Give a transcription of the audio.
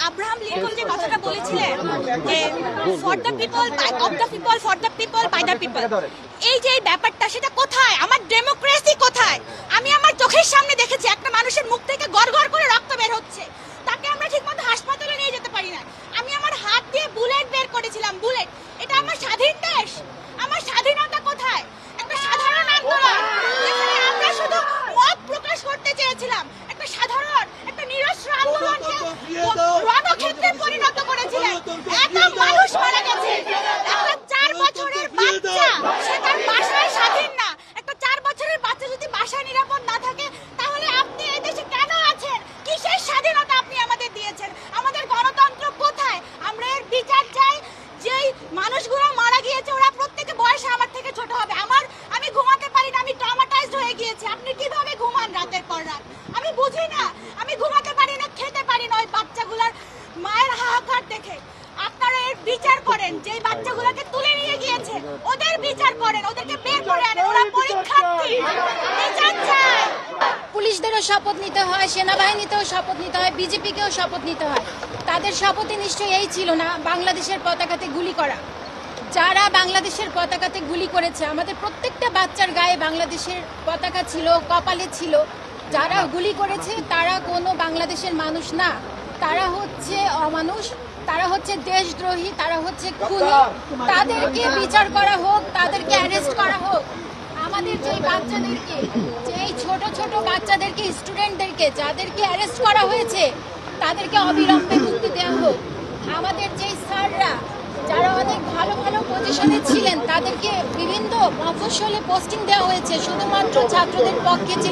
Abraham Lincoln যে কথাটা বলেছিলেন যে for the people, of the people, for the people, by the people, এই যে ব্যাপারটা সেটা কোথায়? আমার ডেমোক্রেসি কোথায়? আমি আমার চোখের সামনে দেখেছি একটা মানুষের মুখ থেকে গড়গড় করে রক্ত বের হচ্ছে, তাকে আমরা ঠিকমতো হাসপাতালে নিয়ে যেতে পারি না। আমি আমার হাত দিয়ে বুলেট বের করেছিলাম, বুলেট। এটা আমার স্বাধীন দেশ, আমার স্বাধীনতা কোথায়? একটা সাধারণ আন্দোলন যেখানে আমরা শুধু মত প্রকাশ করতে চেয়েছিলাম, একটা সাধারণ একটা নিরস্ত্র আন্দোলনকে রণক্ষেত্রে পরিণত করেছিলেন। এত মানুষ মারা গেছে, একটা 4 বছরের বাচ্চা সে তার বাসায় স্বাধীন না। একটা 4 বছরের বাচ্চা যদি বাসায় নিরাপদ না থাকে, তাহলে আপনি এই দেশে কেন আছেন? কিসের স্বাধীনতা আপনি আমাদের দিয়েছেন? আমাদের গণতন্ত্র কোথায়? আমরা এর বিচার চাই। যেই মানুষগুলো মারা গিয়েছে ওরা প্রত্যেকে বয়সে আমার থেকে ছোট হবে। আমি ঘুমাতে পারি না, আমি ট্রমাটাইজড হয়ে গিয়েছি। আপনি কিভাবে ঘুমান রাতের পর রাত? আমি বুঝি না, আমি ঘুমাতে পারি না, খেতে পারি না ওই বাচ্চাগুলোর মায়ের হাহাকার দেখে। আপনারা এর বিচার করেন, যেই বাচ্চাগুলোকে তুলে নিয়ে গিয়েছে ওদের বিচার করেন, ওদেরকে বের করে আনেন, ওরা পরীক্ষার্থী। বিচার চাই। পুলিশদেরও শপথ নিতে হয়, সেনাবাহিনীতেও শপথ নিতে হয়, বিজেপিকেও শপথ নিতে হয়। তাদের শপথে নিশ্চয়ই এই ছিল না বাংলাদেশের পতাকাতে গুলি করা। যারা বাংলাদেশের পতাকাতে গুলি করেছে, আমাদের প্রত্যেকটা বাচ্চার গায়ে বাংলাদেশের পতাকা ছিল, কপালে ছিল। যারা গুলি করেছে তারা কোনো বাংলাদেশের মানুষ না, তারা হচ্ছে অমানুষ, তারা হচ্ছে দেশদ্রোহী, তারা হচ্ছে খুনি। তাদেরকে বিচার করা হোক, তাদেরকে অ্যারেস্ট করা হোক। আমাদের যেই বাচ্চাদেরকে, যেই ছোট ছোট বাচ্চাদেরকে, স্টুডেন্টদেরকে যাদেরকে অ্যারেস্ট করা হয়েছে তাদেরকে অবিলম্বে মুক্তি দেওয়া হোক। আমাদের যেই স্যাররা যারা অনেক ভালো ভালো পজিশনে ছিলেন তাদেরকে বিভিন্ন মফস্বলে পোস্টিং দেওয়া হয়েছে, শুধুমাত্র ছাত্রদের পক্ষে ছিলেন।